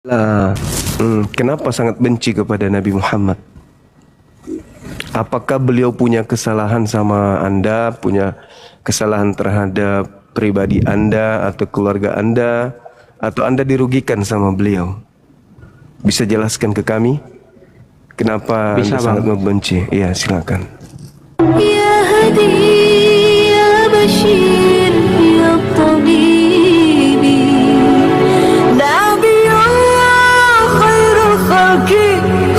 Lah, kenapa sangat benci kepada Nabi Muhammad? Apakah beliau punya kesalahan sama Anda, punya kesalahan terhadap pribadi Anda atau keluarga Anda, atau Anda dirugikan sama beliau? Bisa jelaskan ke kami kenapa Bisa Anda sangat bang. membenci? Iya, silakan. يا هدي يا بشير يا طبيبي دع بالله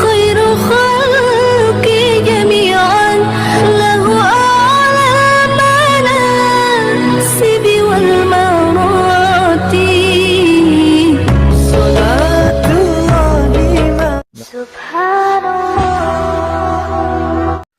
خير الخلق جميعا له أعلى المناصب والمراتب صلاة الله سبحان الله.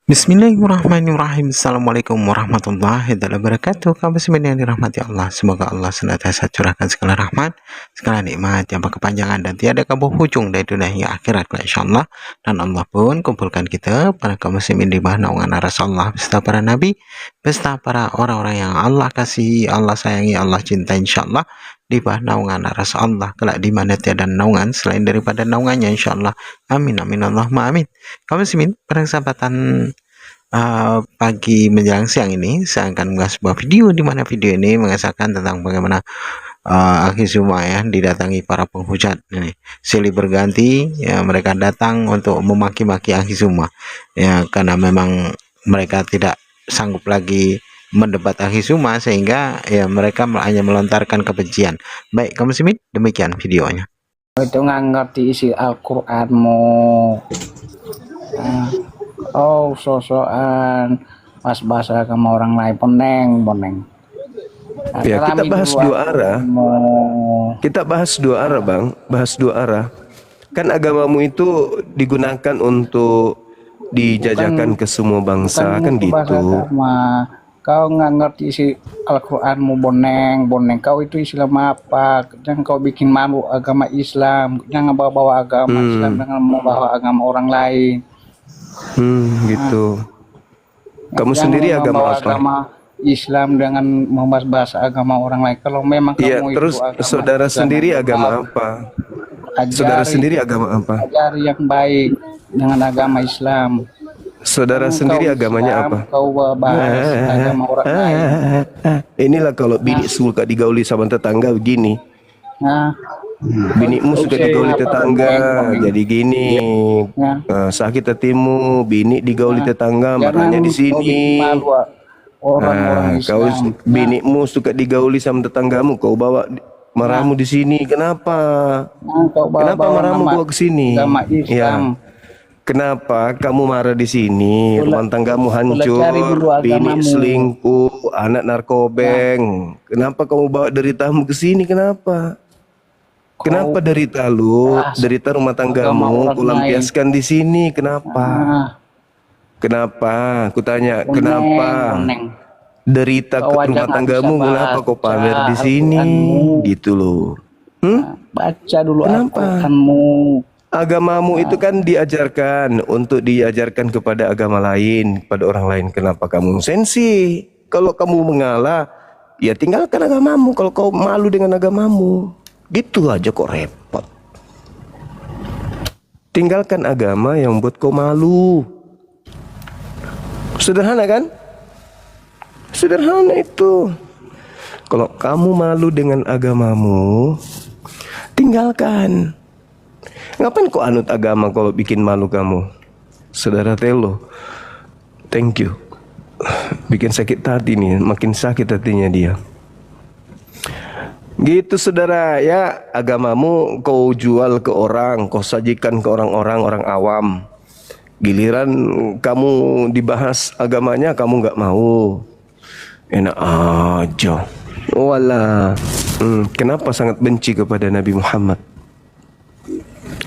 Bismillahirrahmanirrahim. Assalamualaikum warahmatullahi wabarakatuh. Kaum muslimin yang dirahmati Allah, semoga Allah senantiasa curahkan segala rahmat, segala nikmat yang berkepanjangan dan tiada kabuh ujung dari dunia hingga akhirat, insyaallah. Dan Allah pun kumpulkan kita para kaum muslimin di bawah naungan Rasulullah beserta para nabi, beserta para orang-orang yang Allah kasihi, Allah sayangi, Allah cinta, insyaallah, di bawah naungan Rasulullah kelak di mana tiada naungan selain daripada naungannya, insyaallah. Amin amin Allahumma amin. Kaum muslimin, pada kesempatan pagi menjelang siang ini saya akan mengunggah sebuah video di mana video ini mengesahkan tentang bagaimana Akhi Zuma ya didatangi para penghujat ini silih berganti ya, mereka datang untuk memaki-maki Akhi Zuma ya, karena memang mereka tidak sanggup lagi mendebat Akhi Zuma sehingga ya mereka hanya melontarkan kebencian. Baik kaum muslimin, demikian videonya. Itu nggak ngerti isi Al-Qur'anmu. Oh, sosokan pas bahasa sama orang lain boneng. Ya, kita bahas dua arah. Kita bahas dua arah, Bang. Bahas dua arah. Kan agamamu itu digunakan untuk dijajakan ke semua bangsa, kan gitu. Kau nggak ngerti isi Al-Qur'anmu boneng. Kau itu Islam apa? Jangan kau bikin malu agama Islam. Jangan bawa agama Islam dengan membawa agama orang lain. Gitu. Kamu Jangan sendiri agama apa? Agama Islam dengan membahas bahasa agama orang lain. Kalau memang Iya, kamu terus itu saudara sendiri agama apa? Saudara sendiri agama apa? Ajari yang baik dengan agama Islam. Saudara sendiri agamanya apa? Kau bahas agama orang lain. Inilah kalau bini suka digauli sama tetangga begini. Nah, Binimu suka digauli tetangga, jadi gini. Sakit hatimu, bini digauli tetangga, marahnya di sini. Orang-orang Kau binimu suka digauli sama tetanggamu, kau bawa marahmu di sini. Kenapa? Kenapa marahmu bawa ke sini? Ya. Kenapa kamu marah di sini? Rumah tanggamu hancur, bini selingkuh, anak narkobeng. Kenapa kamu bawa deritamu ke sini? Kenapa? Kenapa derita lu, derita rumah tanggamu, kau lampiaskan di sini? Kenapa? Kenapa? Kutanya, kenapa? Derita ke rumah tanggamu, kenapa kau pamer di sini? Gitu loh. Baca dulu Al-Qur'anmu. Agamamu itu kan diajarkan untuk diajarkan kepada agama lain, kepada orang lain. Kenapa kamu sensi? Kalau kamu mengalah, ya tinggalkan agamamu. Kalau kau malu dengan agamamu, gitu aja kok repot. Tinggalkan agama yang buat kau malu. Sederhana kan? Sederhana itu. Kalau kamu malu dengan agamamu, tinggalkan. Ngapain kau anut agama kalau bikin malu kamu? Saudara Telo, thank you. Bikin sakit hati nih, makin sakit hatinya dia. Gitu saudara ya, agamamu kau jual ke orang, kau sajikan ke orang awam. Giliran kamu dibahas agamanya kamu nggak mau. Enak aja. Walah. Kenapa sangat benci kepada Nabi Muhammad?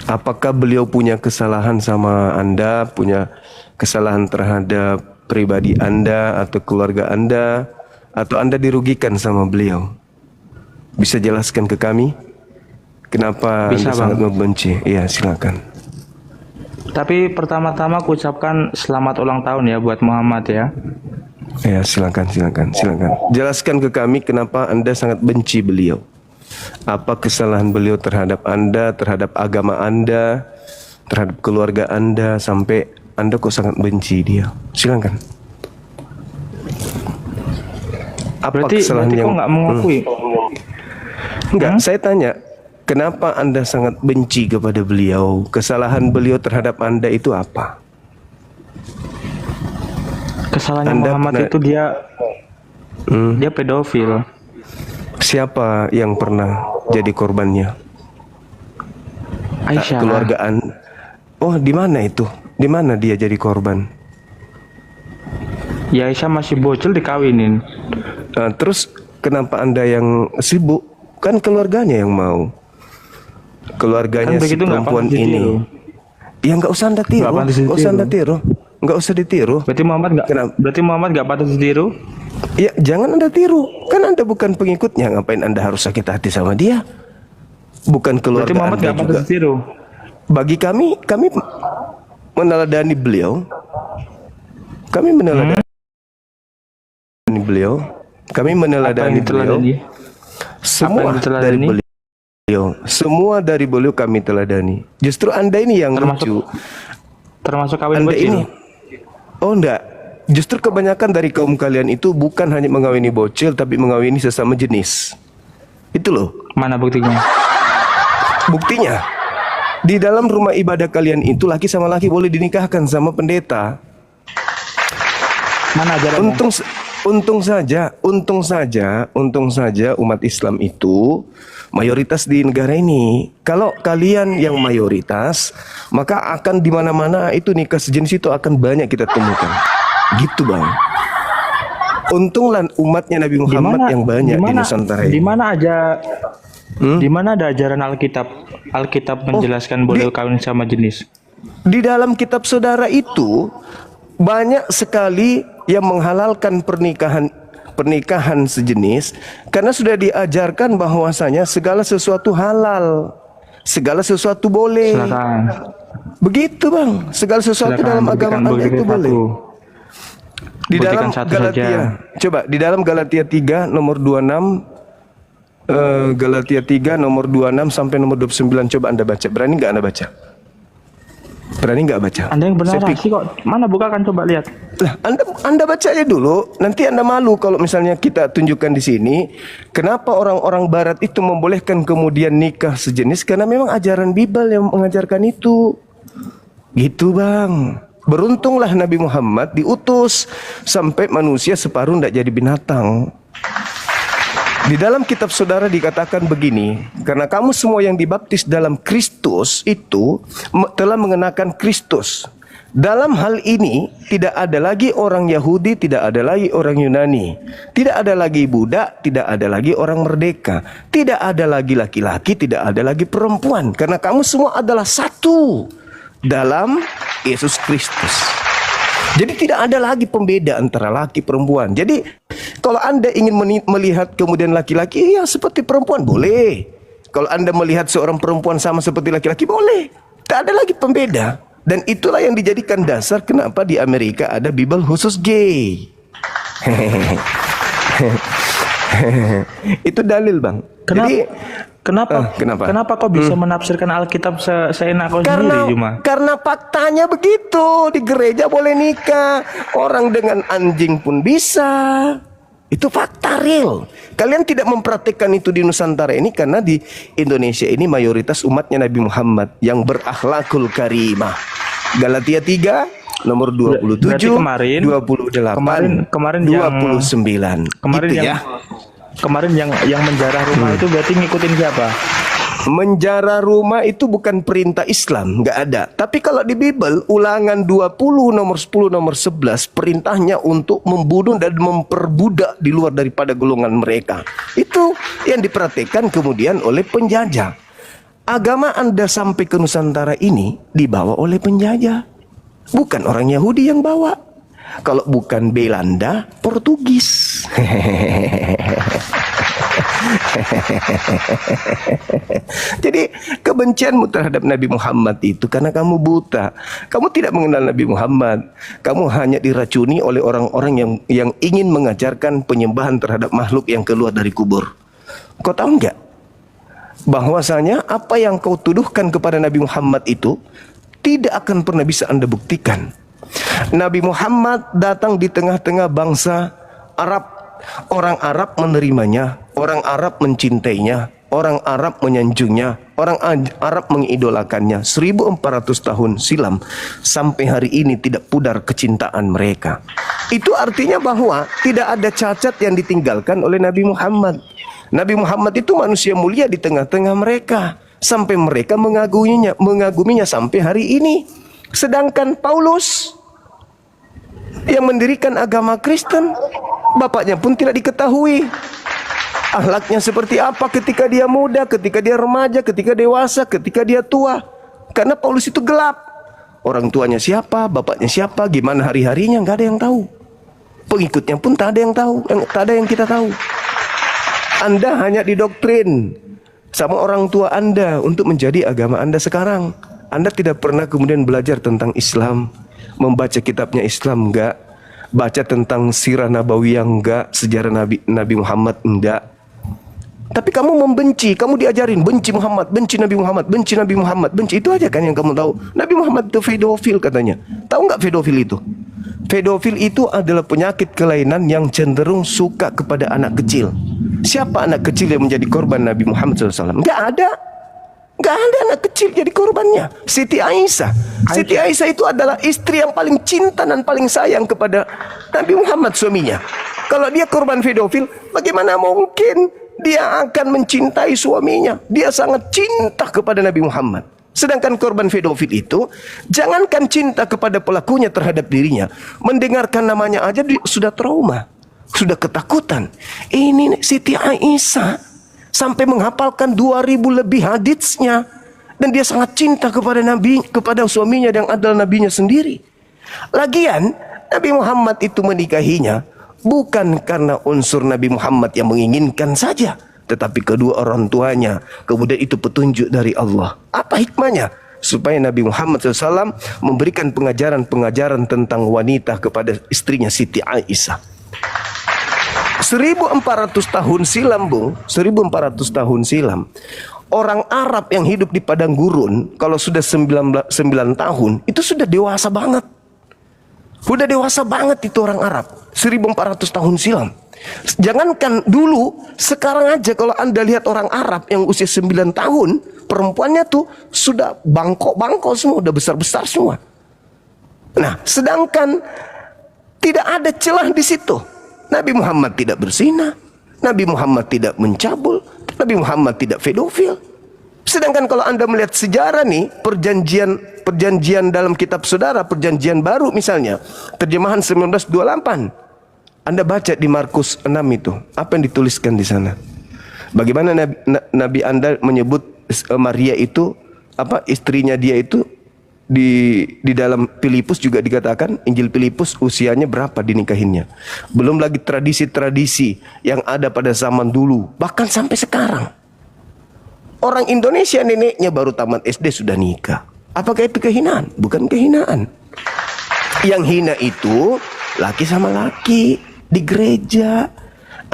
Apakah beliau punya kesalahan sama Anda, punya kesalahan terhadap pribadi Anda atau keluarga Anda, atau Anda dirugikan sama beliau? Bisa jelaskan ke kami kenapa Bisa, Anda bang. sangat membenci? Iya, silakan. Tapi pertama-tama aku ucapkan selamat ulang tahun ya buat Muhammad ya. Ya, silakan. Jelaskan ke kami kenapa Anda sangat benci beliau. Apa kesalahan beliau terhadap Anda, terhadap agama Anda, terhadap keluarga Anda, sampai Anda kok sangat benci dia? Silakan. Apa kesalahan berarti yang kok nggak mengakui? Enggak, saya tanya, kenapa Anda sangat benci kepada beliau? Kesalahan beliau terhadap Anda itu apa? Kesalahannya Anda Muhammad pernah- itu dia pedofil. Siapa yang pernah jadi korbannya? Aisyah. Keluargaan. Oh, di mana itu? Di mana dia jadi korban? Ya Aisyah masih bocil dikawinin. Nah, terus kenapa Anda yang sibuk? Kan keluarganya yang mau. Keluarganya Kan si begitu nggak perempuan pantas ini. ditiru. Ya nggak usah Anda tiru. Nggak pantas Nggak usah ditiru. Anda tiru. Nggak usah ditiru. Kenapa? Berarti Muhammad nggak patut ditiru? Ya jangan Anda tiru. Kan Anda bukan pengikutnya. Ngapain Anda harus sakit hati sama dia? Bukan keluarga Berarti Muhammad Anda nggak patut juga. ditiru. Bagi kami meneladani beliau. Kami meneladani beliau. Kami Apa meneladani yang beliau. diteladani? Semua Apa yang diteladani? dari beliau. Semua dari beliau kami teladani. Justru Anda ini yang lucu. Termasuk kawin Anda bocil. ini. Oh enggak. Justru kebanyakan dari kaum kalian itu bukan hanya mengawini bocil, tapi mengawini sesama jenis. Itu loh. Mana buktinya? Buktinya, di dalam rumah ibadah kalian itu laki sama laki boleh dinikahkan sama pendeta. Mana ajarannya? Untung saja umat Islam itu mayoritas di negara ini. Kalau kalian yang mayoritas, maka akan di mana-mana itu nikah sejenis itu akan banyak kita temukan. Gitu bang. Untunglah umatnya Nabi Muhammad yang banyak di Nusantara Di ini. mana aja? Di mana ada ajaran Alkitab? Alkitab menjelaskan boleh kawin sama jenis. Di dalam kitab saudara itu banyak sekali yang menghalalkan pernikahan sejenis karena sudah diajarkan bahwasanya segala sesuatu halal, segala sesuatu boleh. Silakan. Begitu bang, segala sesuatu Silakan, dalam agama buktikan, Anda itu buktikan boleh. satu. Di Buktikan dalam satu Galatia, saja. coba di dalam Galatia 3 nomor 26, Galatia 3 nomor 26 sampai nomor 29, coba Anda baca. Berani nggak Anda baca? Berani nggak baca? Anda yang benar Saya sih kok. Mana bukakan coba lihat. Lah, Anda baca aja dulu. Nanti Anda malu kalau misalnya kita tunjukkan di sini. Kenapa orang-orang Barat itu membolehkan kemudian nikah sejenis? Karena memang ajaran Bible yang mengajarkan itu. Gitu bang. Beruntunglah Nabi Muhammad diutus sampai manusia separuh tidak jadi binatang. Di dalam kitab saudara dikatakan begini, karena kamu semua yang dibaptis dalam Kristus itu telah mengenakan Kristus. Dalam hal ini tidak ada lagi orang Yahudi, tidak ada lagi orang Yunani, tidak ada lagi budak, tidak ada lagi orang merdeka, tidak ada lagi laki-laki, tidak ada lagi perempuan, karena kamu semua adalah satu dalam Yesus Kristus. Jadi tidak ada lagi pembeda antara laki perempuan. Jadi kalau Anda ingin melihat kemudian laki-laki ya seperti perempuan boleh. Kalau Anda melihat seorang perempuan sama seperti laki-laki boleh. Tak ada lagi pembeda. Dan itulah yang dijadikan dasar kenapa di Amerika ada Bible khusus gay. Itu dalil bang. Kenapa kau bisa menafsirkan Alkitab seenak kau sendiri cuma? Karena faktanya begitu. Di gereja boleh nikah. Orang dengan anjing pun bisa. Itu fakta real. Kalian tidak mempraktikkan itu di Nusantara ini karena di Indonesia ini mayoritas umatnya Nabi Muhammad yang berakhlakul karimah. Galatia 3 nomor 27, Berarti kemarin 28, kemarin 29. Kemarin Gitu yang kemarin yang menjarah rumah itu berarti ngikutin siapa? Menjara rumah itu bukan perintah Islam, nggak ada. Tapi kalau di Bible, Ulangan 20 nomor 10 nomor 11 perintahnya untuk membunuh dan memperbudak di luar daripada golongan mereka. Itu yang diperhatikan kemudian oleh penjajah. Agama Anda sampai ke Nusantara ini dibawa oleh penjajah. Bukan orang Yahudi yang bawa. Kalau bukan Belanda, Portugis. Jadi kebencianmu terhadap Nabi Muhammad itu karena kamu buta. Kamu tidak mengenal Nabi Muhammad. Kamu hanya diracuni oleh orang-orang yang ingin mengajarkan penyembahan terhadap makhluk yang keluar dari kubur. Kau tahu enggak? bahwasanya apa yang kau tuduhkan kepada Nabi Muhammad itu tidak akan pernah bisa Anda buktikan. Nabi Muhammad datang di tengah-tengah bangsa Arab. Orang Arab menerimanya, orang Arab mencintainya, orang Arab menyanjungnya, orang Arab mengidolakannya 1400 tahun silam. Sampai hari ini tidak pudar kecintaan mereka. Itu artinya bahwa tidak ada cacat yang ditinggalkan oleh Nabi Muhammad. Nabi Muhammad itu manusia mulia di tengah-tengah mereka, sampai mereka mengaguminya sampai hari ini. Sedangkan Paulus yang mendirikan agama Kristen, bapaknya pun tidak diketahui. Akhlaknya seperti apa ketika dia muda, ketika dia remaja, ketika dewasa, ketika dia tua. Karena Paulus itu gelap. Orang tuanya siapa, bapaknya siapa, gimana hari-harinya, nggak ada yang tahu. Pengikutnya pun tak ada yang tahu, tak ada yang kita tahu. Anda hanya didoktrin sama orang tua Anda untuk menjadi agama Anda sekarang. Anda tidak pernah kemudian belajar tentang Islam, membaca kitabnya Islam enggak, baca tentang sirah nabawiyah enggak, sejarah Nabi Muhammad enggak. Tapi kamu membenci, kamu diajarin benci Muhammad, benci Nabi Muhammad, benci Nabi Muhammad, benci. Itu aja kan yang kamu tahu. Nabi Muhammad itu pedofil katanya. Tahu enggak pedofil itu? Pedofil itu adalah penyakit kelainan yang cenderung suka kepada anak kecil. Siapa anak kecil yang menjadi korban Nabi Muhammad SAW? Enggak ada. Gak ada anak kecil jadi korbannya. Siti Aisyah. Siti Aisyah itu adalah istri yang paling cinta dan paling sayang kepada Nabi Muhammad suaminya. Kalau dia korban pedofil, bagaimana mungkin dia akan mencintai suaminya? Dia sangat cinta kepada Nabi Muhammad. Sedangkan korban pedofil itu, jangankan cinta kepada pelakunya terhadap dirinya, mendengarkan namanya aja sudah trauma, sudah ketakutan. Ini Siti Aisyah sampai menghafalkan 2000 lebih haditsnya, dan dia sangat cinta kepada Nabi, kepada suaminya yang adalah nabinya sendiri. Lagian Nabi Muhammad itu menikahinya bukan karena unsur Nabi Muhammad yang menginginkan saja, tetapi kedua orang tuanya. Kemudian itu petunjuk dari Allah. Apa hikmahnya? Supaya Nabi Muhammad SAW memberikan pengajaran-pengajaran tentang wanita kepada istrinya Siti Aisyah. 1400 tahun silam, Bung, 1400 tahun silam, orang Arab yang hidup di padang gurun, kalau sudah 9 tahun, itu sudah dewasa banget. Sudah dewasa banget itu orang Arab, 1400 tahun silam. Jangankan dulu, sekarang aja kalau Anda lihat orang Arab yang usia 9 tahun, perempuannya tuh sudah bangkok-bangkok semua, udah besar-besar semua. Nah, sedangkan tidak ada celah di situ. Nabi Muhammad tidak berzina, Nabi Muhammad tidak mencabul, Nabi Muhammad tidak pedofil. Sedangkan kalau Anda melihat sejarah nih, perjanjian dalam kitab saudara, perjanjian baru misalnya, terjemahan 1928. Anda baca di Markus 6 itu, apa yang dituliskan di sana? Bagaimana Nabi Anda menyebut Maria itu, istrinya dia itu, di dalam Filipus juga dikatakan, Injil Filipus usianya berapa dinikahinnya. Belum lagi tradisi-tradisi yang ada pada zaman dulu, bahkan sampai sekarang. Orang Indonesia neneknya baru tamat SD sudah nikah. Apakah itu kehinaan? Bukan kehinaan. Yang hina itu laki sama laki di gereja,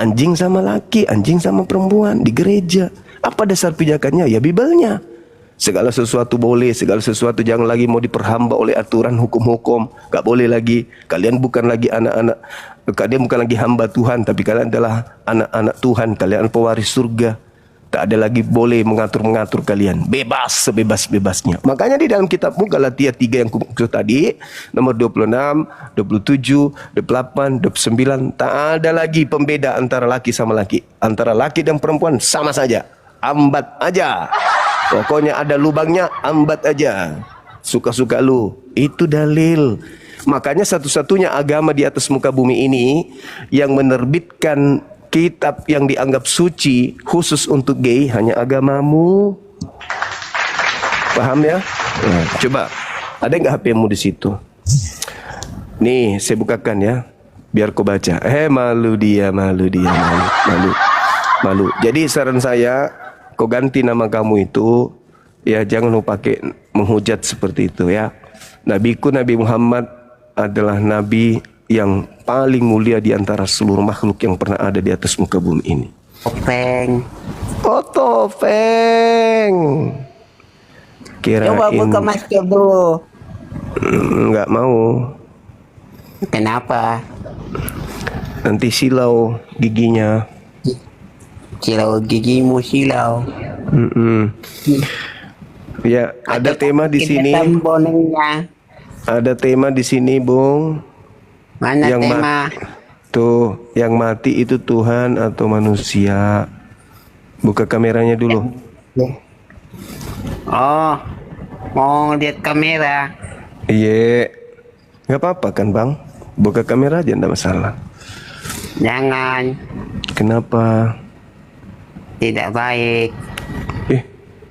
anjing sama laki, anjing sama perempuan di gereja. Apa dasar pijakannya? Ya Bibelnya. Segala sesuatu boleh, segala sesuatu jangan lagi mau diperhamba oleh aturan hukum-hukum. Gak boleh lagi. Kalian bukan lagi anak-anak, kalian bukan lagi hamba Tuhan, tapi kalian adalah anak-anak Tuhan. Kalian pewaris surga. Tak ada lagi boleh mengatur-mengatur kalian. Bebas sebebas-bebasnya. Makanya di dalam kitabmu Galatia 3 yang kumaksud tadi, nomor 26, 27, 28, 29, tak ada lagi pembeda antara laki sama laki. Antara laki dan perempuan sama saja. Ambat aja. Pokoknya ada lubangnya, ambat aja. Suka-suka lu. Itu dalil. Makanya satu-satunya agama di atas muka bumi ini yang menerbitkan kitab yang dianggap suci khusus untuk gay hanya agamamu. Paham ya? Nah, coba, ada nggak HP-mu di situ? Nih, saya bukakan ya, biar kau baca. Malu dia. Jadi saran saya, kau ganti nama kamu itu, ya jangan lu pakai menghujat seperti itu ya. Nabiku Nabi Muhammad adalah nabi yang paling mulia di antara seluruh makhluk yang pernah ada di atas muka bumi ini. Topeng. Oh, topeng. Kirain. Coba buka masker dulu. Nggak mau. Kenapa? Nanti silau giginya. Silau gigimu silau. Ya, ada tema di sini. Bonengnya. Ada tema di sini, Bung. Mana Yang tema? Tuh, yang mati itu Tuhan atau manusia? Buka kameranya dulu. Oh, mau lihat kamera. Iya. Nggak apa-apa kan, Bang? Buka kamera aja, enggak masalah. Jangan, Kenapa? tidak baik.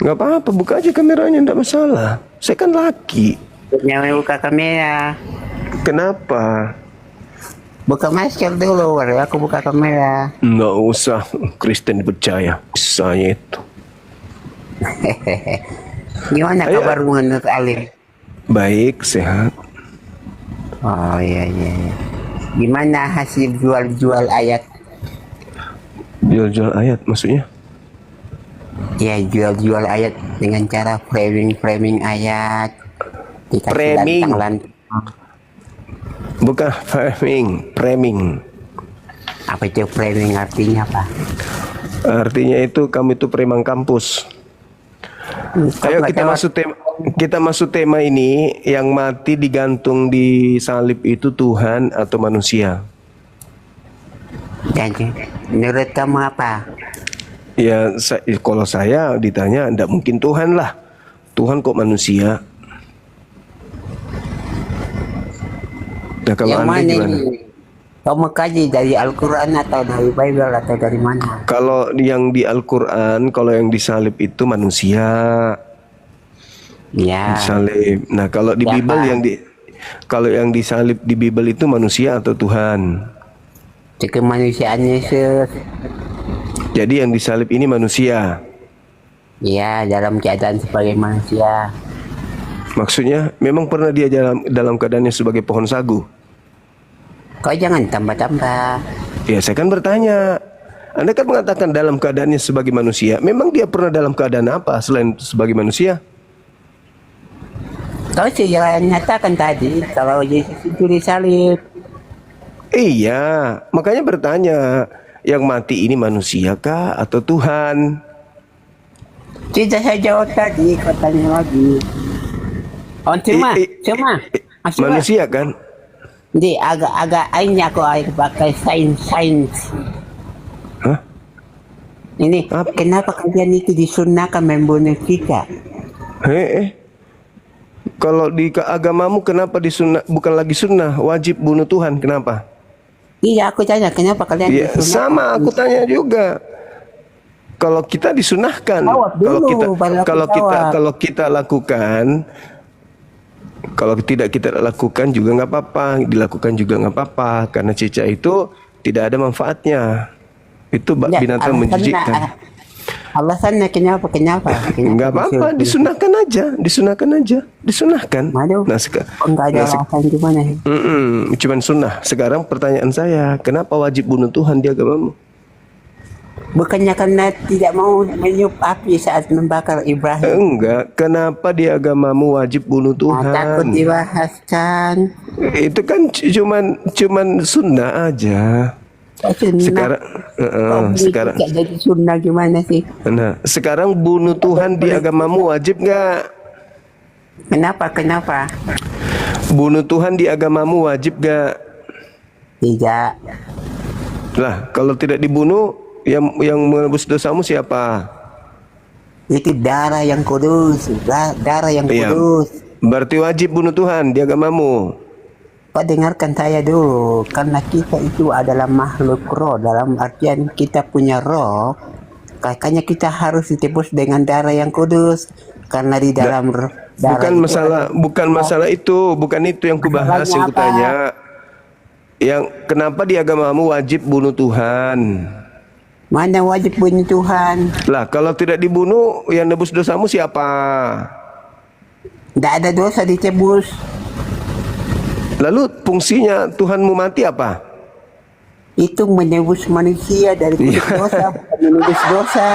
Nggak apa-apa, buka aja kameranya, enggak masalah. Saya kan laki. Jangan buka kamera. Kenapa? Buka masker dulu, baru aku buka kamera. Nggak usah, Kristen percaya. Saya itu. Gimana Ayo. kabar menurut Alim? Baik, sehat. Oh iya. Gimana hasil jual ayat? Jual-jual ayat maksudnya? Ya jual ayat dengan cara framing ayat. Dikasih Framing? lantang-lantang. Bukan framing. Apa itu framing artinya apa? Artinya itu kamu itu preman kampus. Ayo kita masuk tema ini. Yang mati digantung di salib itu Tuhan atau manusia? Dan menurut kamu apa? Ya, kalau saya ditanya, tidak mungkin Tuhan lah. Tuhan kok manusia? Nah, kalau Yang Anda mana gimana? ini? Kamu kaji dari Al-Quran atau dari Bible atau dari mana? Kalau yang di Al-Quran, kalau yang disalib itu manusia. Ya. Disalib. Nah, kalau di Siapa? Bible kalau yang disalib di Bible itu manusia atau Tuhan? Kemanusiaan Yesus. Jadi yang disalib ini manusia. Ya, dalam keadaan sebagai manusia. Maksudnya memang pernah dia dalam keadaannya sebagai pohon sagu. Kau jangan tambah-tambah. Ya, saya kan bertanya. Anda kan mengatakan dalam keadaannya sebagai manusia. Memang dia pernah dalam keadaan apa selain sebagai manusia? Kau sudah nyatakan tadi kalau Yesus itu disalib. Iya, makanya bertanya, yang mati ini manusia kah atau Tuhan? Tidak saya jawab tadi, kau tanya lagi. Oh, cuma. Manusia kan? Di agak akhirnya aku pakai sains. Hah? Ini Apa? kenapa kalian itu disunahkan membunuh kita? Kalau di agamamu kenapa disunah, bukan lagi sunnah, wajib bunuh Tuhan, kenapa? Iya, aku tanya kenapa kalian Ya, disunahkan? sama aku tanya juga. Kalau kita disunahkan, Jawab dulu, baru aku jawab. kalau kita lakukan, kalau tidak kita lakukan juga nggak apa-apa, dilakukan juga nggak apa-apa, karena cicak itu tidak ada manfaatnya. Itu Ya, binatang menjijikkan. Alasannya kenapa? Nggak apa-apa, disunahkan aja. Disunahkan. Waduh, Nah, enggak ada alasan gimana? cuman sunnah. Sekarang pertanyaan saya, kenapa wajib bunuh Tuhan di agamamu? Bukannya karena tidak mau meniup api saat membakar Ibrahim. Enggak, kenapa di agamamu wajib bunuh Takut Tuhan? dibahas kan? Itu kan cuman sunnah aja. Sekarang Tidak jadi sunnah gimana sih? Nah, sekarang bunuh Tuhan di agamamu wajib nggak? Kenapa? Bunuh Tuhan di agamamu wajib nggak? Tidak. Lah, kalau tidak dibunuh, yang menebus dosamu siapa? Itu darah yang kudus. Darah yang Iya. kudus. Berarti wajib bunuh Tuhan di agamamu. Pak dengarkan saya dulu. Karena kita itu adalah makhluk roh. Dalam artian kita punya roh. Makanya kita harus ditebus dengan darah yang kudus. Karena di dalam darah Bukan masalah itu, bukan itu yang kubahas, yang Masalahnya kutanya. Yang kenapa di agamamu wajib bunuh Tuhan? mana wajib bunuh Tuhan? Lah, kalau tidak dibunuh, yang nebus dosamu siapa? Tidak ada dosa ditebus. Lalu fungsinya Tuhanmu mati apa? Itu menebus manusia dari dosa, bukan menebus dosa.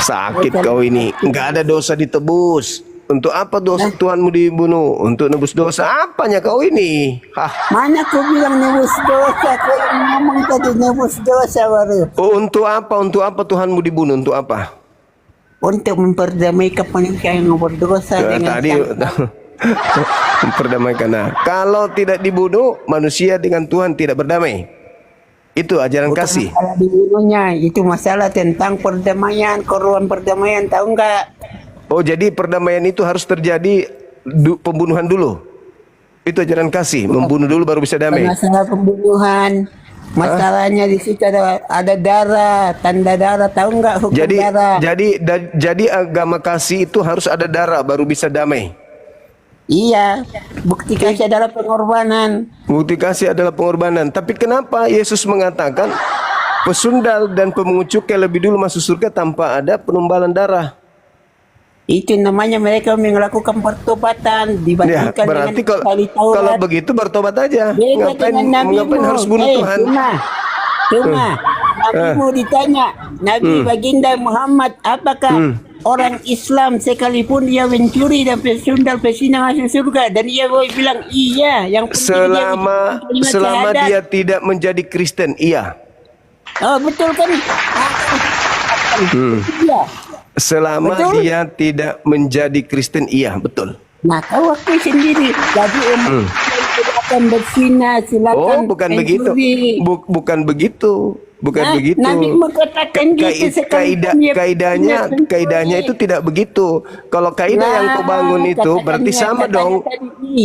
Sakit kau ini. Enggak ada dosa ditebus. Untuk apa dosa Tuhanmu dibunuh? Untuk nebus dosa. Apanya kau ini? Hah. Mana kau bilang nebus dosa? Kau yang ngomong tadi nebus dosa baru. Oh, untuk apa? Untuk apa Tuhanmu dibunuh? Untuk apa? Untuk memperdamaikan manusia yang berdosa Ya, dengan tadi memperdamaikan. Nah, kalau tidak dibunuh, manusia dengan Tuhan tidak berdamai. Itu ajaran bukan kasih. masalah dibunuhnya, itu masalah tentang perdamaian, keruan perdamaian, tahu nggak? Oh, jadi perdamaian itu harus terjadi pembunuhan dulu. Itu ajaran kasih, membunuh dulu baru bisa damai. Masalah pembunuhan, masalahnya di situ ada darah, tanda darah, tahu nggak hukum darah? Jadi agama kasih itu harus ada darah baru bisa damai. Iya, bukti kasih adalah pengorbanan. Bukti kasih adalah pengorbanan. Tapi kenapa Yesus mengatakan pesundal dan pemungut cukai lebih dulu masuk surga tanpa ada penumbalan darah? Itu namanya mereka melakukan pertobatan Ya, dibandingkan berarti dengan ahli Taurat. kalau begitu bertobat aja. Beda Ngapain dengan nabimu. harus bunuh Tuhan? Cuma nabimu ditanya, Nabi Baginda Muhammad, apakah orang Islam sekalipun dia mencuri dan pesundal pesina masuk surga? Dan dia bilang iya. Yang penting Selama dia tidak menjadi Kristen, iya. Oh betul kan? Iya. Selama Betul. dia tidak menjadi Kristen, iya, betul. Nah, kau waktu sendiri. Jadi silakan berzina, silakan Oh, bukan begitu. mencuri. Bukan begitu. Bukan begitu. Nabi mengatakan gitu Kaidahnya itu tidak begitu. Kalau kaidah yang kau bangun itu berarti sama dong.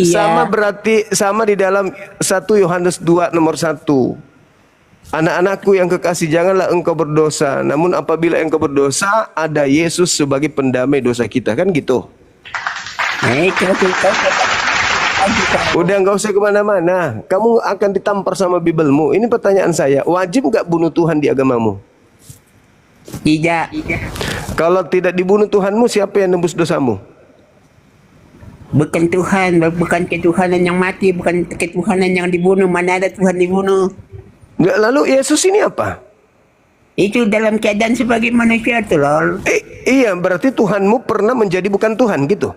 Sama berarti sama di dalam 1 Yohanes 2 nomor 1. Anak-anakku yang kekasih, janganlah engkau berdosa. Namun apabila engkau berdosa, ada Yesus sebagai pendamai dosa kita. Kan gitu. Udah nggak usah kemana-mana. Kamu akan ditampar sama Bibelmu. Ini pertanyaan saya. Wajib nggak bunuh Tuhan di agamamu? Tidak. Kalau tidak dibunuh Tuhanmu, siapa yang nembus dosamu? Bukan Tuhan, bukan ketuhanan yang mati, bukan ketuhanan yang dibunuh. Mana ada Tuhan dibunuh? Nggak, lalu Yesus ini apa? Itu dalam keadaan sebagai manusia tuh lol. Iya, berarti Tuhanmu pernah menjadi bukan Tuhan gitu.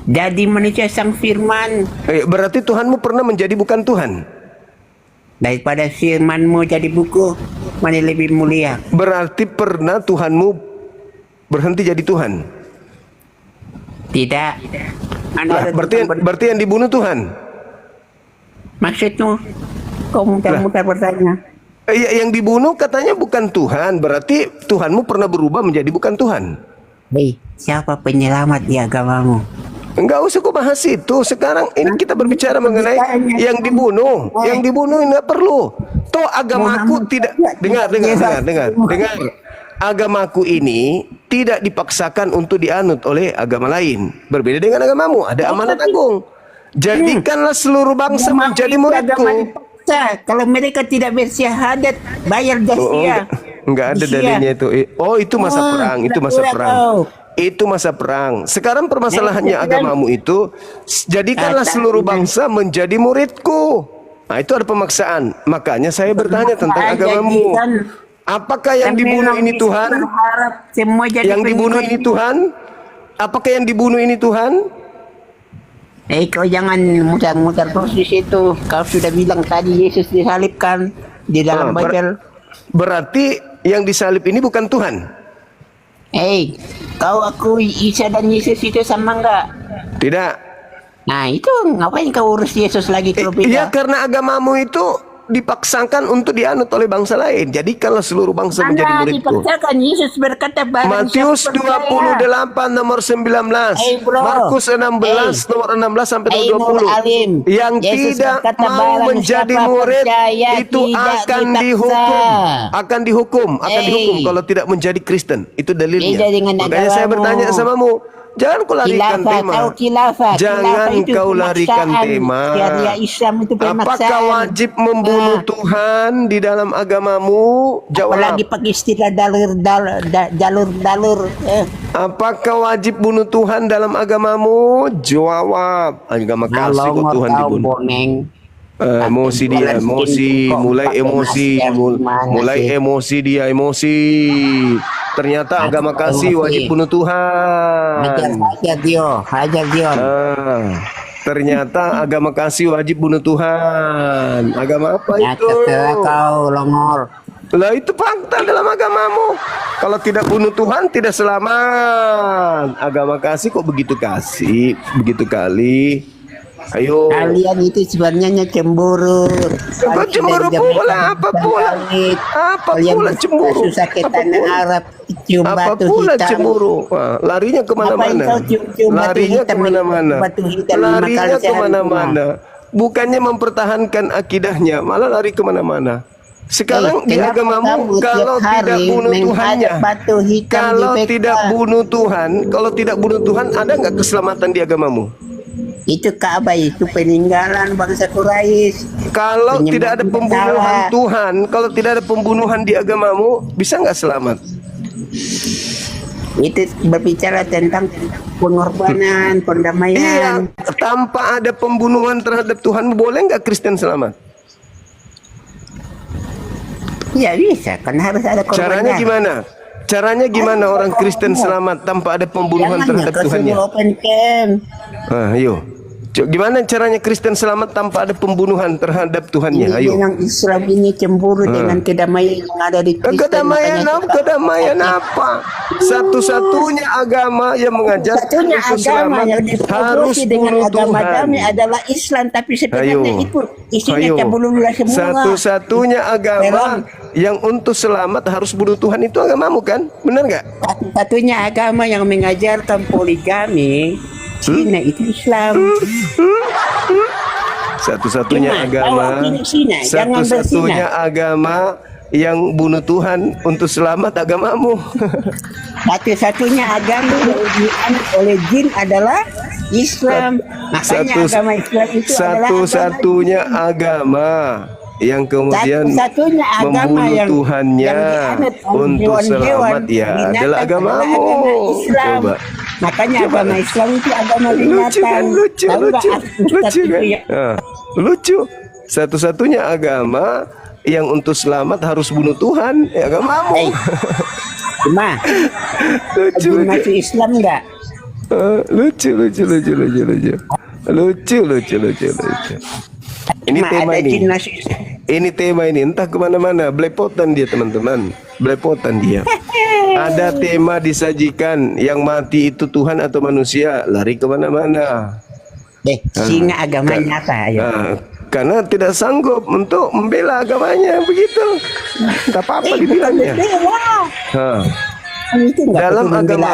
Jadi manusia sang firman. Berarti Tuhanmu pernah menjadi bukan Tuhan. Daripada firmanmu jadi buku, mana lebih mulia? Berarti pernah Tuhanmu berhenti jadi Tuhan. Tidak. Nah, berarti yang dibunuh Tuhan. Maksudmu? Kau mutar-mutar bertanya. Yang dibunuh katanya bukan Tuhan. Berarti Tuhanmu pernah berubah menjadi bukan Tuhan. Hei, siapa penyelamat di agamamu? Enggak usah kau bahas itu. Sekarang ini kita berbicara mengenai yang dibunuh. Yang dibunuh enggak perlu. Toh agamaku tidak. Dengar. Agamaku ini tidak dipaksakan untuk dianut oleh agama lain. Berbeda dengan agamamu. Ada amanat agung. Jadikanlah seluruh bangsa menjadi muridku. Kalau mereka tidak bersyahadat, bayar jizya. Enggak ada dalilnya itu. Oh, itu masa perang. Itu masa perang. Sekarang permasalahannya agamamu itu, jadikanlah seluruh bangsa menjadi muridku. Nah, itu ada pemaksaan. Makanya saya bertanya tentang agamamu. Apakah yang dibunuh ini Tuhan? Yang dibunuh ini Tuhan? Apakah yang dibunuh ini Tuhan? Kau jangan mutar-mutar terus di situ. Kau sudah bilang tadi Yesus disalibkan di dalam Bible. Berarti yang disalib ini bukan Tuhan. Kau akui Isa dan Yesus itu sama enggak? Tidak. Nah itu ngapain kau urus Yesus lagi kalau beda? Iya, karena agamamu itu dipaksakan untuk dianut oleh bangsa lain. Jadi kalau seluruh bangsa menjadi muridku. Dipaksakan. Yesus berkata Matius 28 nomor 19, Markus 16 nomor 16 sampai 20. Yang Yesus tidak berkata, mau menjadi murid itu akan dihukum kalau tidak menjadi Kristen. Itu dalilnya. Makanya saya bertanya samamu, jangan kau larikan tema. Jangan kau larikan tema. Apakah wajib membunuh Tuhan di dalam agamamu? Jawab. Apalagi pakai istilah jalur. Apakah wajib bunuh Tuhan dalam agamamu? Jawab. Agama kasih kok Tuhan dibunuh. Emosi dia, emosi, mulai emosi, mulai emosi dia, emosi. Ternyata agama kasih wajib bunuh Tuhan. Hajar dia. Ternyata agama kasih wajib bunuh Tuhan. Agama apa Ya itu? terserah kau longor. Lah itu fakta dalam agamamu. Kalau tidak bunuh Tuhan tidak selamat. Agama kasih kok begitu kasih, begitu kali. Ayo. Kalian itu sebenarnya cemburu. Apa cemburu pula? Apa pula? Apa pula cemburu? Susah ke tanah Arab, cium Apa batu pula hitam. cemburu? Wah, larinya kemana-mana. Ngapain kau cium-cium batu Larinya hitam, kemana-mana. batu hitam 5 Larinya kali sehari kemana-mana. Bukannya mempertahankan akidahnya, malah lari kemana-mana. Sekarang di kenapa agamamu kamu kalau tiap tidak hari bunuh menghadap Tuhannya, batu hitam kalau di PK? tidak bunuh Tuhan, kalau tidak bunuh Tuhan, ada nggak keselamatan di agamamu? Itu Ka'bah itu peninggalan bangsa Quraisy. Kalau Penyembah tidak ada pembunuhan bersalah. Tuhan, kalau tidak ada pembunuhan di agamamu, bisa nggak selamat? Itu berbicara tentang pengorbanan, Iya, pendamaian. tanpa ada pembunuhan terhadap Tuhan, boleh nggak Kristen selamat? Ya bisa, kan harus ada korbannya. Caranya gimana? Caranya gimana orang Kristen selamat tanpa ada pembunuhan Jangan terhadap kau Tuhannya? suruh open camp. Ayo. Gimana caranya Kristen selamat tanpa ada pembunuhan terhadap Tuhannya? Ini Ayo. dengan Islam ini cemburu dengan kedamaian yang ada di Kristen. Kedamaian makanya apa? kita- Kedamaian apa? Satu-satunya agama yang mengajar Satunya untuk agama selamat yang harus diproduksi dengan bunuh agama Tuhan. kami adalah Islam, tapi sebenarnya Ayo. itu isinya Ayo. cabulula semua. Satu-satunya agama Memang. yang untuk selamat harus bunuh Tuhan itu agamamu kan? Benar nggak? Satu-satunya agama yang mengajarkan poligami, Cina itu Islam. Satu-satunya Cina, agama, bawa pilih Cina, jangan satu-satunya berzina. agama yang bunuh Tuhan untuk selamat agamamu. Satu-satunya agama yang dianut oleh jin adalah Islam. Makanya agama Islam itu Satu-satunya agama yang kemudian satu-satunya agama membunuh yang Tuhannya dianut oleh untuk hewan-hewan selamat ya binatang adalah agamamu. agama Islam. Coba. Makanya Coba. agama Islam itu agama Lucu binatang. kan? Lucu, Tahu nggak lucu, Ustaz lucu itu kan? ya? Lucu. Satu-satunya agama yang untuk selamat harus bunuh Tuhan, ya agamamu. Hey. Cuma Lucu, belum lucu. masuk Islam enggak? Lucu. Ini Cuma tema ada ini. jin masuk Islam. Ini tema ini entah kemana-mana, belepotan dia teman-teman, belepotan dia. Ada tema disajikan yang mati itu Tuhan atau manusia, lari kemana-mana. Singa agamanya apa? Ayo. Karena tidak sanggup untuk membela agamanya begitu. Tak apa-apa dibilangnya. Itu enggak Dalam perlu membela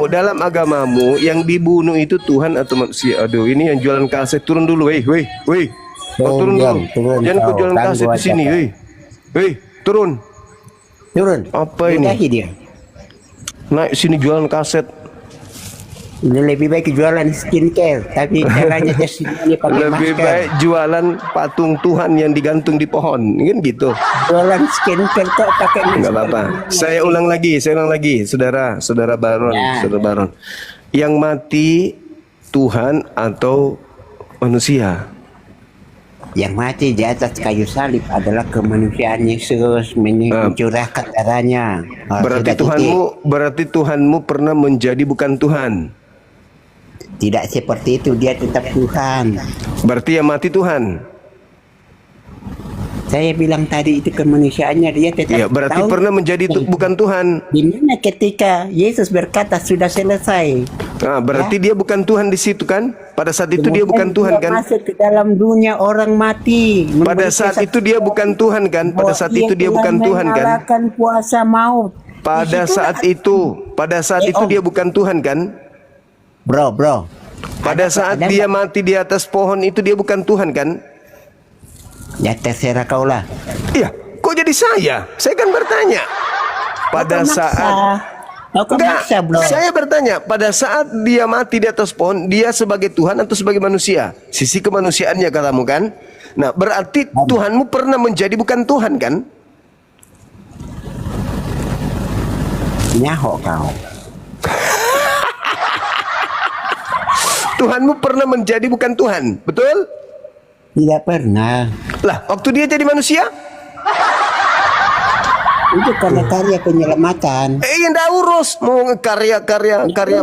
dalam agamamu yang dibunuh itu Tuhan atau manusia. Aduh, ini yang jualan kaset turun dulu, weh. Kau turun dulu. Jangan kau jualan kaset di sini, weh. Turun. Apa ini? Mudahi dia. Naik sini jualan kaset. Lebih baik jualan skincare, tapi caranya testimoni pakai Lebih masker. baik jualan patung Tuhan yang digantung di pohon, kan gitu. Jualan skincare kok pakai masker. Enggak apa-apa. Saya ulang lagi, saudara Baron, Ya. saudara Baron. Yang mati Tuhan atau manusia? Yang mati di atas kayu salib adalah kemanusiaan Yesus mencurahkan darahnya. Berarti Tuhanmu pernah menjadi bukan Tuhan. Tidak seperti itu, dia tetap Tuhan. Berarti yang mati Tuhan. Saya bilang tadi itu kemanusiaannya dia tetap. Ya, berarti tahu. pernah menjadi bukan Tuhan. Dimana ketika Yesus berkata sudah selesai. Nah, berarti dia bukan Tuhan di situ kan? Pada saat itu dia bukan Tuhan kan? Masuk ke dalam dunia orang mati. Pada saat itu dia bukan Tuhan kan? Pada saat itu dia bukan Tuhan kan? Mengalahkan puasa maut. Pada saat itu dia bukan Tuhan kan? Bro. Pada saat dia mati di atas pohon itu dia bukan Tuhan kan? Ya terserah kau lah. Iya, kok jadi saya? Saya kan bertanya. Pada saat saya bertanya, pada saat dia mati di atas pohon, dia sebagai Tuhan atau sebagai manusia? Sisi kemanusiaannya katamu kan? Nah, berarti Tuhanmu pernah menjadi bukan Tuhan kan? Nyaho kau. Tuhanmu pernah menjadi bukan Tuhan, betul? Tidak pernah. Lah, waktu dia jadi manusia? Itu karena karya penyelamatan. Nggak urus mau karya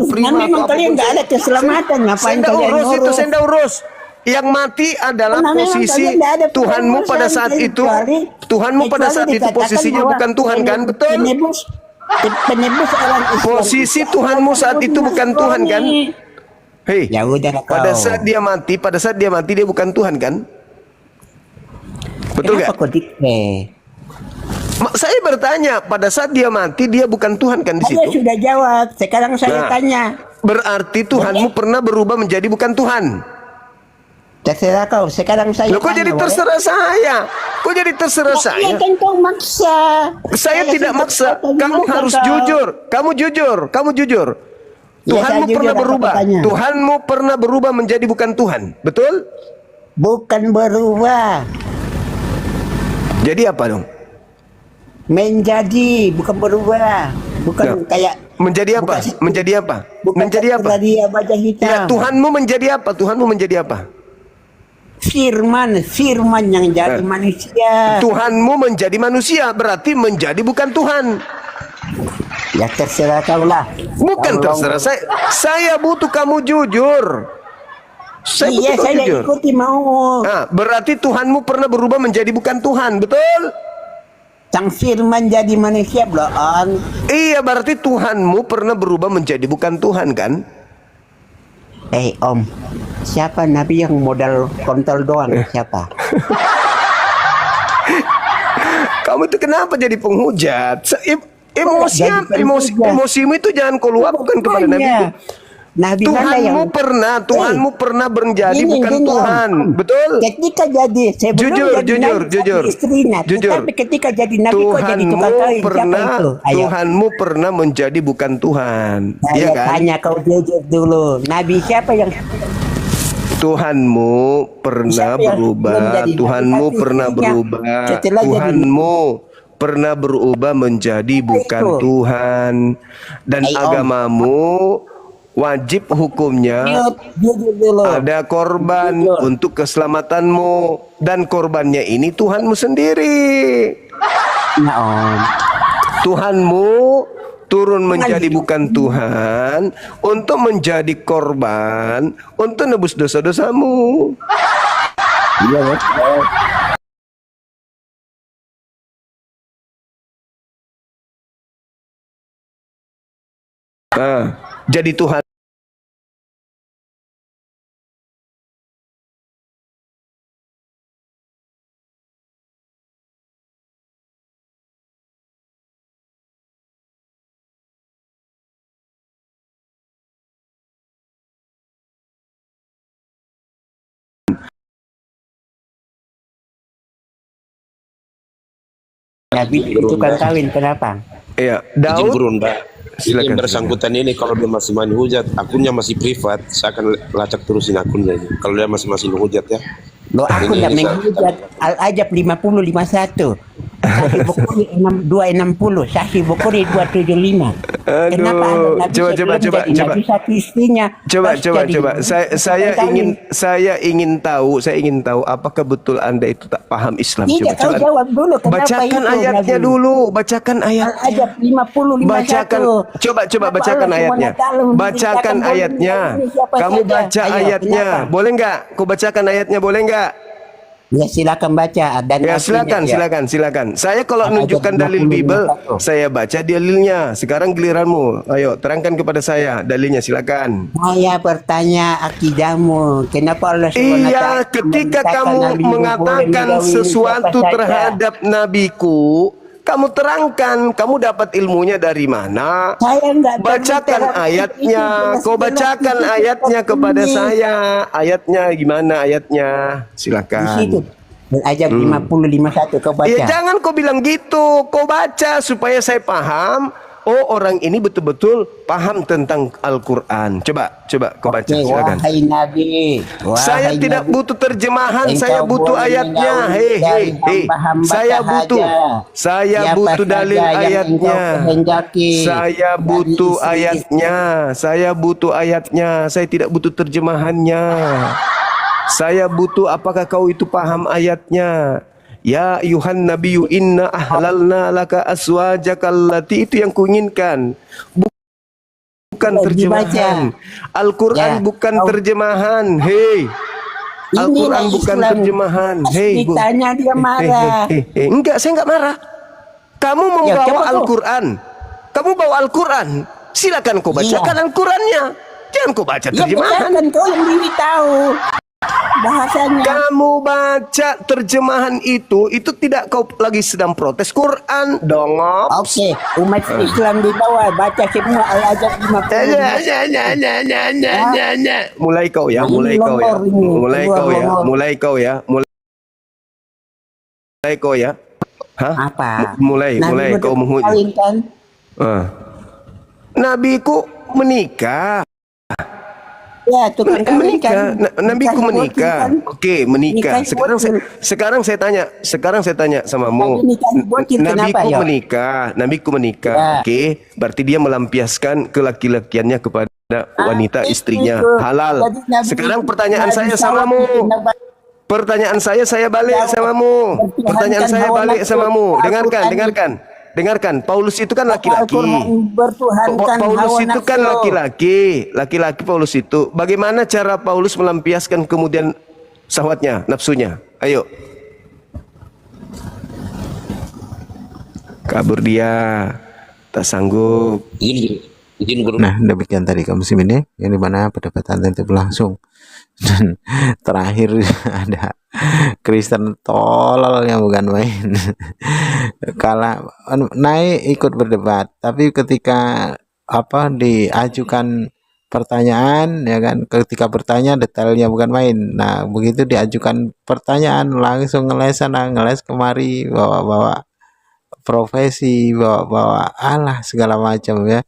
prima Memang atau kalian apapun. nggak ada keselamatan, ngapain Saya kalian urus itu, ngurus? saya nggak urus. Yang mati adalah Karena memang posisi kalian nggak ada Tuhanmu pada pengurusan, saat itu. kecuali- Tuhanmu pada kecuali saat itu dikatakan posisinya bahwa bukan Tuhan kan, betul? Penebus orang Islam. Posisi Tuhanmu saat itu bukan Tuhan kan? Hei, Ya udah pada kau. saat dia mati dia bukan Tuhan kan? Betul Kenapa nggak? kau dikte? Saya bertanya, pada saat dia mati dia bukan Tuhan kan di Saya situ? sudah jawab. Sekarang saya Nah. tanya. Berarti Tuhanmu pernah berubah menjadi bukan Tuhan. Terserah kau. Sekarang saya Loh, kok tanya, jadi boleh? terserah saya? Kok jadi terserah Iya saya? kan kau maksa. Saya tidak sudah maksa. katakan Kamu maksa harus kau. jujur. Kamu jujur. Ya, Tuhanmu saya jujur, pernah apa berubah. katanya? Tuhanmu pernah berubah menjadi bukan Tuhan. Betul? Bukan berubah. Jadi apa dong? Menjadi, bukan berubah. Bukan Ya. kayak Menjadi apa? bukan- Menjadi apa? bukan Menjadi apa? dia wajah hitam. Ya, Tuhanmu menjadi apa? Tuhanmu menjadi apa? Firman yang jadi manusia. Tuhanmu menjadi manusia, berarti menjadi bukan Tuhan. Ya terserah kau lah. Bukan Tolong. terserah saya. Saya butuh kamu jujur. Saya Iya, butuh kamu saya jujur. ikuti mau. Nah, berarti Tuhanmu pernah berubah menjadi bukan Tuhan, betul? Sang firman jadi manusia belum. Iya, berarti Tuhanmu pernah berubah menjadi bukan Tuhan kan? Om, siapa nabi yang modal kontol doang? Siapa? Kamu itu kenapa jadi penghujat? Jadi penghujat. Emosimu itu jangan kau luapkan kepada Nabi. Nabi mana yang Tuhanmu pernah menjadi Gini, bukan gini, Tuhan, Om. betul? Ketika jadi sebelum Jujur, jadi jujur, nabi, jujur. tapi istri Nabi. Jujur. Tapi ketika jadi nabi kok jadi tukang kawin? Siapa itu? Ayo. Tuhanmu pernah menjadi bukan Tuhan, iya Saya kan? tanya kau jujur dulu. Nabi siapa yang Tuhanmu pernah Siapa yang berubah, menjadi nabi? Tuhanmu Tapi pernah istrinya berubah, setelah jadi Tuhanmu pernah berubah menjadi bukan itu? Tuhan, dan Om. agamamu wajib hukumnya jujur dulu? ada korban Jujur. untuk keselamatanmu, dan korbannya ini Tuhanmu sendiri. Nah, Om. Tuhanmu turun menjadi bukan Tuhan untuk menjadi korban untuk nebus dosa-dosamu. Iya, betul. Nah, jadi Tuhan Nabi tukang kawin kenapa? ya Izin Daud. gurun, Mbak. Ini Silakan, yang bersangkutan ini kalau dia masih main hujat, akunnya masih privat, saya akan lacak terusin akunnya. Kalau dia masih hujat ya. Lo aku Ini tidak bisa- menghujat Al-Ajab 50-51 Sahih Bukhari 260 Sahih Bukhari 275. Aduh, Kenapa ada Nabi coba, sebelum jadi coba. Nabi satu istrinya? Coba. Pas jadi Saya ingin tahu apakah betul Anda itu tak paham Islam. Tidak, kau jawab dulu kenapa Bacakan itu ayatnya Nabi? dulu, bacakan ayatnya. Al-Ajab 50-51 Bacakan, coba Kenapa bacakan Allah ayatnya. SWT memberitakan Bacakan boleh ayatnya. membunuh siapa Kamu saja? baca Ayo, ayatnya, kenapa? boleh nggak? Kau bacakan ayatnya, boleh nggak? Ya silakan baca dan Ya artinya, silakan. Saya kalau Ayat menunjukkan dalil 50, Bible, 51. saya baca dalilnya. Sekarang giliranmu. Ayo, terangkan kepada saya dalilnya, silakan. Saya bertanya akidahmu, kenapa Allah SWT Iya, ketika memberitakan kamu Nabi boleh mengatakan mengawini sesuatu siapa saja? terhadap nabiku, kamu terangkan, kamu dapat ilmunya dari mana? Saya enggak Bacakan ayatnya, kau bacakan ayatnya kepada saya. Ayatnya gimana ayatnya? Di Silakan. situ. Al-Ajab 50-51 kau baca. Ya jangan kau bilang gitu, kau baca supaya saya paham. Oh, orang ini betul-betul paham tentang Al-Quran. Coba kau baca, Oke, silakan. wahai Nabi. Saya Wahai tidak Nabi, butuh terjemahan, engkau saya butuh boleh ayatnya. mengawini dari hamba-hamba Saya butuh. sahaja. Saya Siapa butuh saja dalil yang ayatnya. engkau kehendaki Saya dari butuh istri-istri. ayatnya. Saya butuh ayatnya. Saya tidak butuh terjemahannya. Saya butuh apakah kau itu paham ayatnya. Ya ayuhan nabiyyu inna ahlalna laka aswajaka allati, itu yang kuinginkan. Bukan terjemahan. Al-Quran bukan terjemahan. Hei. Al-Quran bukan terjemahan. Hei, ditanya dia marah. Enggak, saya enggak marah. Kamu membawa Al-Quran. Kamu bawa Al-Quran. Silakan kau bacakan Al-Qurannya. Jangan kau baca terjemahan. Ya, kau yang diri tahu bahasanya. Kamu baca terjemahan itu tidak kau lagi sedang protes Quran, dongop. Oke, umat Islam di bawah baca semua al-Azab 50. Mulai kau ya, mulai kau ya, mulai kau ya, mulai kau ya, mulai kau ya. Hah? Apa? Mulai kau menghujat. Nabiku menikah. Ya, tukang kawin menikah. kan. Nabiku menikah. Oke, menikah. Sekarang saya tanya samamu. Nabiku menikah. Ya. Oke, berarti dia melampiaskan kelaki-lakiannya kepada wanita istrinya. Halal. Sekarang pertanyaan saya samamu. Pertanyaan saya balik samamu. Pertanyaan saya balik samamu. Dengarkan, Paulus itu kan laki-laki. Paulus itu kan laki-laki. Laki-laki Paulus itu. Bagaimana cara Paulus melampiaskan kemudian syahwatnya, nafsunya? Ayo. Kabur dia. Tak sanggup. Nah, demikian tadi kaum muslimin ya, yang dimana perdebatan tentu berlangsung. Dan terakhir ada Kristen tolol yang bukan main. Kalah naik ikut berdebat, tapi ketika diajukan pertanyaan ya kan, ketika bertanya detailnya bukan main. Nah, begitu diajukan pertanyaan langsung ngeles sana ngeles kemari, bawa profesi, bawa Allah segala macam ya.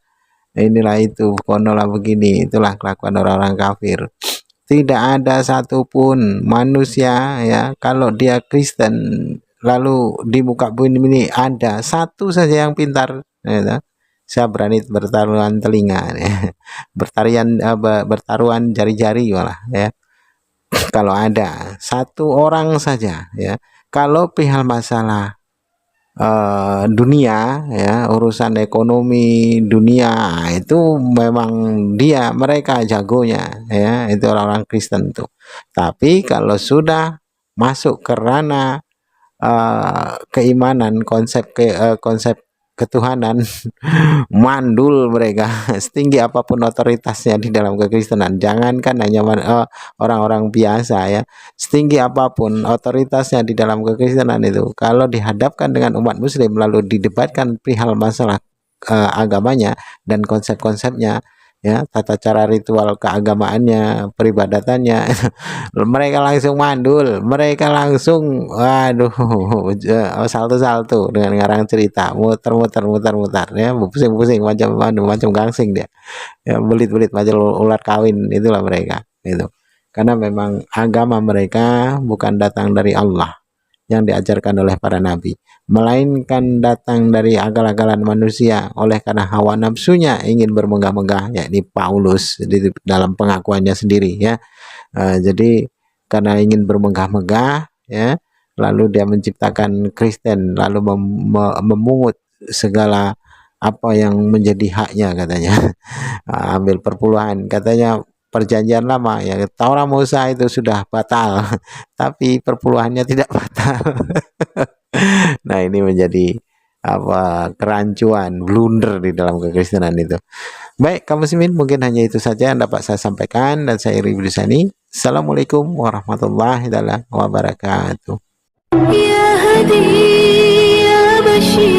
Inilah itu, konolah begini, itulah kelakuan orang-orang kafir. Tidak ada satupun manusia ya, kalau dia Kristen lalu di muka bumi ini ada satu saja yang pintar ya, saya berani bertaruhan telinga ya. bertaruhan jari-jari malah ya. Kalau ada satu orang saja ya, kalau perihal masalah dunia ya, urusan ekonomi dunia, itu memang mereka jagonya ya, itu orang-orang Kristen tuh. Tapi kalau sudah masuk ke ranah keimanan, konsep ketuhanan, mandul mereka. Setinggi apapun otoritasnya di dalam kekristenan, jangankan hanya orang-orang biasa ya, setinggi apapun otoritasnya di dalam kekristenan itu, kalau dihadapkan dengan umat muslim lalu didebatkan perihal masalah agamanya dan konsep-konsepnya ya, tata cara ritual keagamaannya, peribadatannya, mereka langsung mandul, mereka langsung salto-salto dengan ngarang cerita, muter ya, pusing-pusing macam gangsing dia ya, belit-belit macam ular kawin, itulah mereka itu. Karena memang agama mereka bukan datang dari Allah yang diajarkan oleh para nabi, melainkan datang dari akal-akalan manusia oleh karena hawa nafsunya ingin bermegah-megah, yakni Paulus di dalam pengakuannya sendiri ya. Jadi karena ingin bermegah-megah ya, lalu dia menciptakan Kristen, lalu memungut segala apa yang menjadi haknya katanya. Ambil perpuluhan, katanya perjanjian lama ya, Taurat Musa itu sudah batal tapi perpuluhannya tidak batal. Nah, ini menjadi kerancuan, blunder di dalam kekristenan itu. Baik, kaum muslimin, mungkin hanya itu saja yang dapat saya sampaikan, dan saya Iri Budisani. Assalamualaikum warahmatullahi wabarakatuh. Ya Hadi ya Bashir